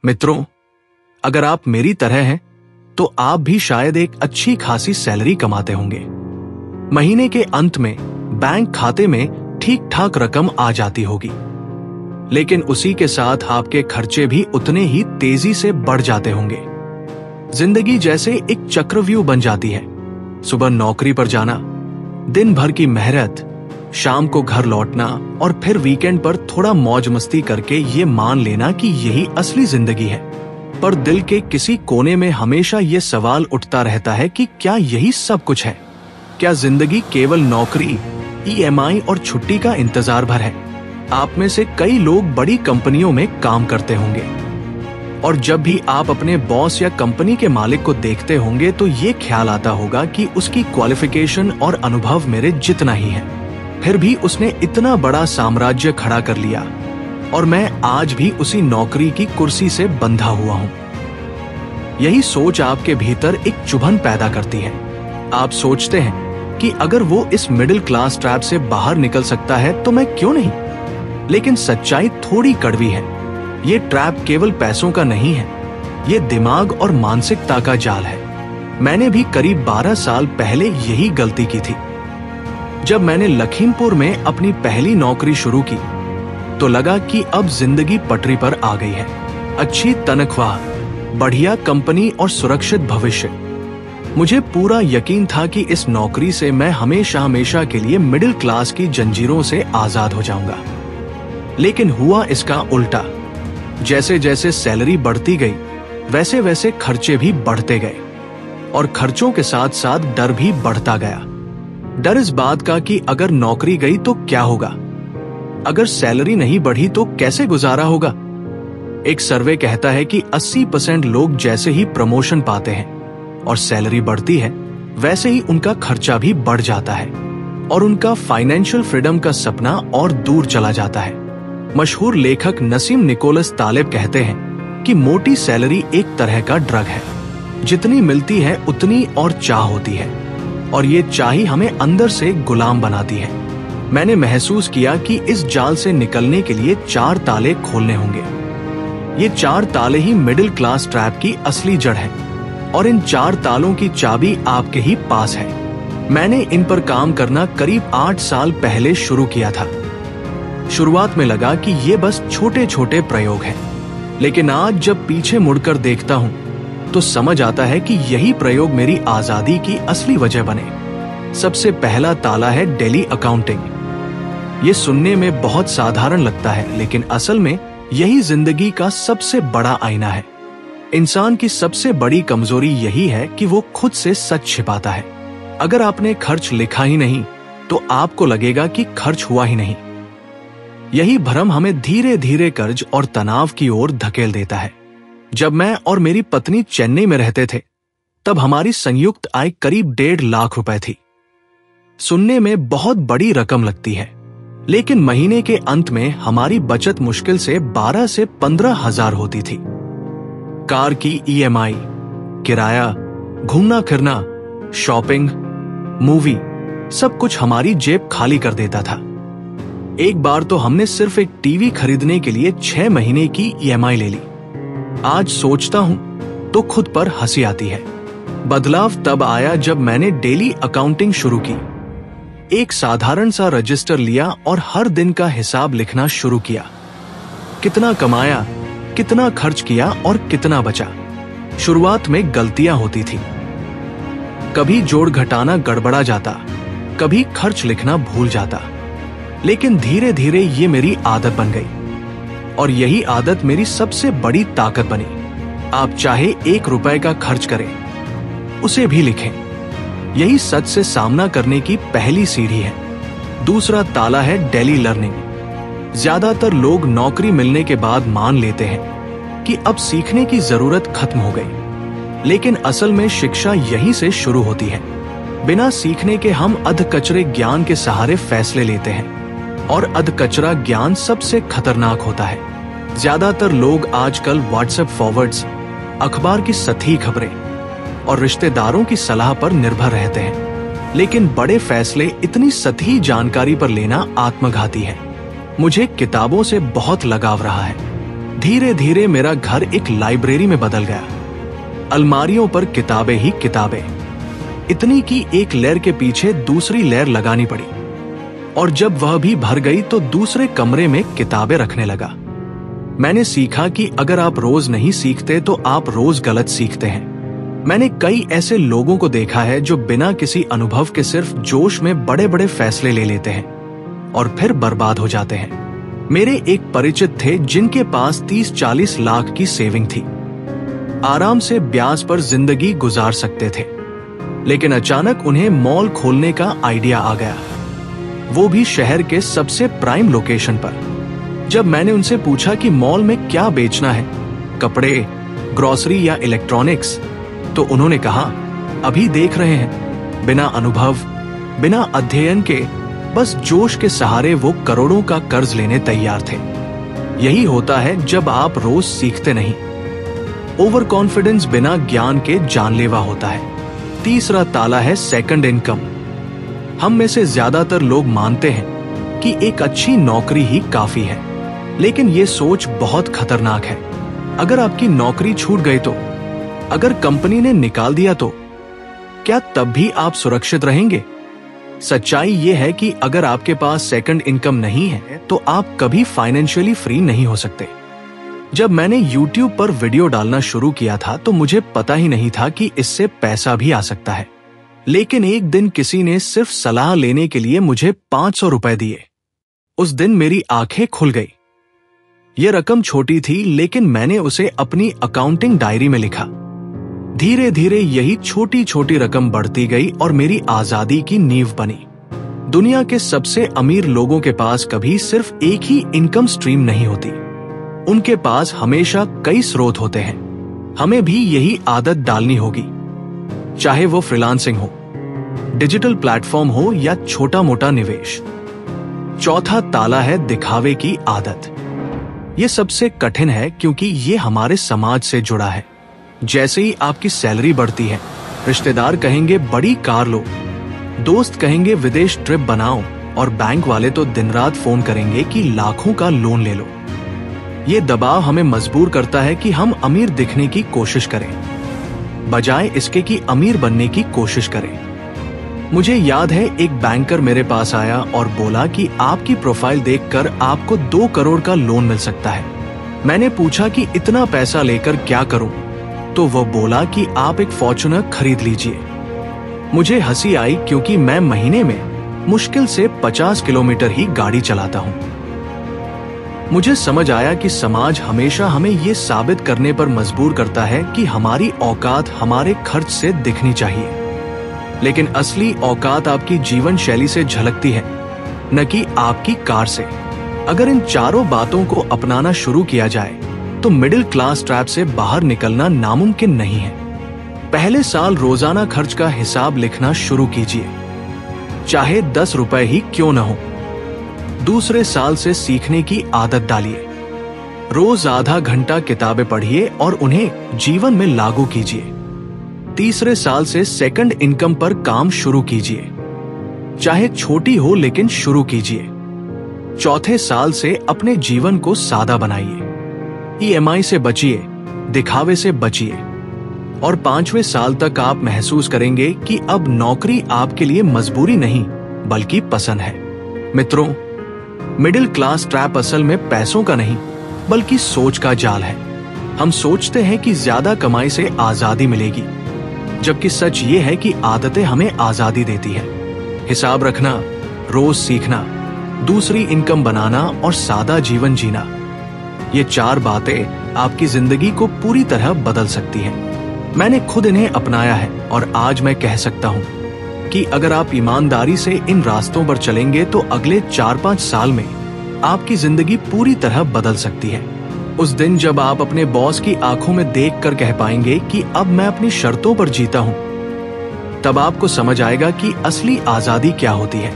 मित्रों, अगर आप मेरी तरह हैं तो आप भी शायद एक अच्छी खासी सैलरी कमाते होंगे। महीने के अंत में बैंक खाते में ठीक ठाक रकम आ जाती होगी, लेकिन उसी के साथ आपके खर्चे भी उतने ही तेजी से बढ़ जाते होंगे। जिंदगी जैसे एक चक्रव्यूह बन जाती है। सुबह नौकरी पर जाना, दिन भर की मेहनत, शाम को घर लौटना और फिर वीकेंड पर थोड़ा मौज मस्ती करके ये मान लेना कि यही असली जिंदगी है। पर दिल के किसी कोने में हमेशा ये सवाल उठता रहता है कि क्या यही सब कुछ है? क्या जिंदगी केवल नौकरी, ईएमआई और छुट्टी का इंतजार भर है? आप में से कई लोग बड़ी कंपनियों में काम करते होंगे और जब भी आप अपने बॉस या कंपनी के मालिक को देखते होंगे तो ये ख्याल आता होगा कि उसकी क्वालिफिकेशन और अनुभव मेरे जितना ही है, फिर भी उसने इतना बड़ा साम्राज्य खड़ा कर लिया और मैं आज भी उसी नौकरी की कुर्सी से बंधा हुआ हूं। यही सोच आपके भीतर एक चुभन पैदा करती है। आप सोचते हैं कि अगर वो इस मिडिल क्लास ट्रैप से बाहर निकल सकता है तो मैं क्यों नहीं? लेकिन सच्चाई थोड़ी कड़वी है। ये ट्रैप केवल पैसों का नहीं है, ये दिमाग और मानसिकता का जाल है। मैंने भी करीब 12 साल पहले यही गलती की थी। जब मैंने लखीमपुर में अपनी पहली नौकरी शुरू की तो लगा कि अब जिंदगी पटरी पर आ गई है। अच्छी तनख्वाह, बढ़िया कंपनी और सुरक्षित भविष्य। मुझे पूरा यकीन था कि इस नौकरी से मैं हमेशा हमेशा के लिए मिडिल क्लास की जंजीरों से आजाद हो जाऊंगा। लेकिन हुआ इसका उल्टा। जैसे जैसे सैलरी बढ़ती गई वैसे वैसे खर्चे भी बढ़ते गए और खर्चों के साथ साथ डर भी बढ़ता गया। डर इस बात का कि अगर नौकरी गई तो क्या होगा, अगर सैलरी नहीं बढ़ी तो कैसे गुजारा होगा। एक सर्वे कहता है कि 80% लोग जैसे ही प्रमोशन पाते हैं और सैलरी बढ़ती है वैसे ही उनका खर्चा भी बढ़ जाता है और उनका फाइनेंशियल फ्रीडम का सपना और दूर चला जाता है। मशहूर लेखक नसीम निकोलस तालेब कहते हैं कि मोटी सैलरी एक तरह का ड्रग है। जितनी मिलती है उतनी और चाह होती है और ये चाह ही हमें अंदर से गुलाम बनाती है। मैंने महसूस किया कि इस जाल से निकलने के लिए 4 ताले खोलने होंगे। ये 4 ताले ही मिडिल क्लास ट्रैप की असली जड़ है और इन 4 तालों की चाबी आपके ही पास है। मैंने इन पर काम करना करीब 8 साल पहले शुरू किया था। शुरुआत में लगा कि ये बस छोटे छोटे प्रयोग हैं, लेकिन आज जब पीछे मुड़कर देखता हूं तो समझ आता है कि यही प्रयोग मेरी आजादी की असली वजह बने। सबसे पहला ताला है डेली अकाउंटिंग। ये सुनने में बहुत साधारण लगता है, लेकिन असल में यही जिंदगी का सबसे बड़ा आईना है। इंसान की सबसे बड़ी कमजोरी यही है कि वो खुद से सच छिपाता है। अगर आपने खर्च लिखा ही नहीं तो आपको लगेगा कि खर्च हुआ ही नहीं। यही भ्रम हमें धीरे धीरे कर्ज और तनाव की ओर धकेल देता है। जब मैं और मेरी पत्नी चेन्नई में रहते थे तब हमारी संयुक्त आय करीब 1.5 लाख रुपए थी। सुनने में बहुत बड़ी रकम लगती है, लेकिन महीने के अंत में हमारी बचत मुश्किल से 12 से 15 हजार होती थी। कार की ईएमआई, किराया, घूमना फिरना, शॉपिंग, मूवी, सब कुछ हमारी जेब खाली कर देता था। एक बार तो हमने सिर्फ एक टीवी खरीदने के लिए 6 महीने की ईएमआई ले ली। आज सोचता हूं तो खुद पर हंसी आती है। बदलाव तब आया जब मैंने डेली अकाउंटिंग शुरू की। एक साधारण सा रजिस्टर लिया और हर दिन का हिसाब लिखना शुरू किया। कितना कमाया, कितना खर्च किया और कितना बचा। शुरुआत में गलतियां होती थी। कभी जोड़ घटाना गड़बड़ा जाता, कभी खर्च लिखना भूल जाता, लेकिन धीरे धीरे ये मेरी आदत बन गई और यही आदत मेरी सबसे बड़ी ताकत बनी। आप चाहे 1 रुपए का खर्च करें, उसे भी लिखें। यही सच से सामना करने की पहली सीढ़ी है। दूसरा ताला है डेली लर्निंग। ज्यादातर लोग नौकरी मिलने के बाद मान लेते हैं कि अब सीखने की जरूरत खत्म हो गई, लेकिन असल में शिक्षा यहीं से शुरू होती है। बिना सीखने के हम अधकचरे ज्ञान के सहारे फैसले लेते हैं और अधकचरा ज्ञान सबसे खतरनाक होता है। ज्यादातर लोग आजकल व्हाट्सएप फॉरवर्ड्स, अखबार की सतही खबरें और रिश्तेदारों की सलाह पर निर्भर रहते हैं, लेकिन बड़े फैसले इतनी सतही जानकारी पर लेना आत्मघाती है। मुझे किताबों से बहुत लगाव रहा है। धीरे धीरे मेरा घर एक लाइब्रेरी में बदल गया। अलमारियों पर किताबें ही किताबें, इतनी कि एक लेयर के पीछे दूसरी लेयर लगानी पड़ी, और जब वह भी भर गई तो दूसरे कमरे में किताबें रखने लगा। मैंने सीखा कि अगर आप रोज नहीं सीखते तो आप रोज गलत सीखते हैं। मैंने कई ऐसे लोगों को देखा है जो बिना किसी अनुभव के सिर्फ जोश में बड़े बड़े फैसले ले लेते हैं और फिर बर्बाद हो जाते हैं। मेरे एक परिचित थे जिनके पास 30-40 लाख की सेविंग थी, आराम से ब्याज पर जिंदगी गुजार सकते थे। लेकिन अचानक उन्हें मॉल खोलने का आइडिया आ गया, वो भी शहर के सबसे प्राइम लोकेशन पर। जब मैंने उनसे पूछा कि मॉल में क्या बेचना है, कपड़े, ग्रोसरी या इलेक्ट्रॉनिक्स, तो उन्होंने कहा, अभी देख रहे हैं। बिना अनुभव, बिना अध्ययन के, बस जोश के सहारे वो करोड़ों का कर्ज लेने तैयार थे। यही होता है जब आप रोज सीखते नहीं। ओवर कॉन्फिडेंस बिना ज्ञान के जानलेवा होता है। तीसरा ताला है सेकंड इनकम। हम में से ज्यादातर लोग मानते हैं कि एक अच्छी नौकरी ही काफी है, लेकिन ये सोच बहुत खतरनाक है। अगर आपकी नौकरी छूट गई तो, अगर कंपनी ने निकाल दिया तो, क्या तब भी आप सुरक्षित रहेंगे? सच्चाई ये है कि अगर आपके पास सेकंड इनकम नहीं है तो आप कभी फाइनेंशियली फ्री नहीं हो सकते। जब मैंने YouTube पर वीडियो डालना शुरू किया था तो मुझे पता ही नहीं था कि इससे पैसा भी आ सकता है। लेकिन एक दिन किसी ने सिर्फ सलाह लेने के लिए मुझे 500 रुपए दिए। उस दिन मेरी आंखें खुल गई। यह रकम छोटी थी, लेकिन मैंने उसे अपनी अकाउंटिंग डायरी में लिखा। धीरे धीरे यही छोटी छोटी रकम बढ़ती गई और मेरी आजादी की नींव बनी। दुनिया के सबसे अमीर लोगों के पास कभी सिर्फ एक ही इनकम स्ट्रीम नहीं होती, उनके पास हमेशा कई स्रोत होते हैं। हमें भी यही आदत डालनी होगी, चाहे वो फ्रीलांसिंग हो, डिजिटल प्लेटफॉर्म हो या छोटा मोटा निवेश। चौथा ताला है दिखावे की आदत। ये सबसे कठिन है क्योंकि ये हमारे समाज से जुड़ा है। जैसे ही आपकी सैलरी बढ़ती है, रिश्तेदार कहेंगे बड़ी कार लो, दोस्त कहेंगे विदेश ट्रिप बनाओ, और बैंक वाले तो दिन रात फोन करेंगे कि लाखों का लोन ले लो। ये दबाव हमें मजबूर करता है कि हम अमीर दिखने की कोशिश करें, बजाय इसके कि अमीर बनने की कोशिश करें। मुझे याद है एक बैंकर मेरे पास आया और बोला कि आपकी प्रोफाइल देखकर आपको 2 करोड़ का लोन मिल सकता है। मैंने पूछा कि इतना पैसा लेकर क्या करूं? तो वो बोला कि आप एक फॉर्च्यूनर खरीद लीजिए। मुझे हंसी आई क्योंकि मैं महीने में मुश्किल से 50 किलोमीटर ही गाड़ी चलाता हूं। मुझे समझ आया कि समाज हमेशा हमें ये साबित करने पर मजबूर करता है कि हमारी औकात हमारे खर्च से दिखनी चाहिए, लेकिन असली औकात आपकी जीवन शैली से झलकती है, न कि आपकी कार से। अगर इन चारों बातों को अपनाना शुरू किया जाए तो मिडिल क्लास ट्रैप से बाहर निकलना नामुमकिन नहीं है। पहले साल रोजाना खर्च का हिसाब लिखना शुरू कीजिए, चाहे 10 रुपए ही क्यों न हो। दूसरे साल से सीखने की आदत डालिए। रोज आधा घंटा किताबें पढ़िए और उन्हें जीवन में लागू कीजिए। तीसरे साल से सेकंड इनकम पर काम शुरू कीजिए, चाहे छोटी हो लेकिन शुरू कीजिए। चौथे साल से अपने जीवन को सादा बनाइए। EMI से बचिए, दिखावे से बचिए, और 5वें साल तक आप महसूस करेंगे कि अब नौकरी आपके लिए मजबूरी नहीं बल्कि पसंद है। मित्रों, मिडिल क्लास ट्रैप असल में पैसों का नहीं बल्कि सोच का जाल है। हम सोचते हैं कि ज्यादा कमाई से आजादी मिलेगी, जबकि सच ये है कि आदतें हमें आजादी देती है। हिसाब रखना, रोज सीखना, दूसरी इनकम बनाना और सादा जीवन जीना, ये 4 बातें आपकी जिंदगी को पूरी तरह बदल सकती हैं। मैंने खुद इन्हें अपनाया है और आज मैं कह सकता हूं कि अगर आप ईमानदारी से इन रास्तों पर चलेंगे तो अगले 4-5 साल में आपकी जिंदगी पूरी तरह बदल सकती है। उस दिन जब आप अपने बॉस की आंखों में देखकर कह पाएंगे कि अब मैं अपनी शर्तों पर जीता हूं, तब आपको समझ आएगा कि असली आजादी क्या होती है।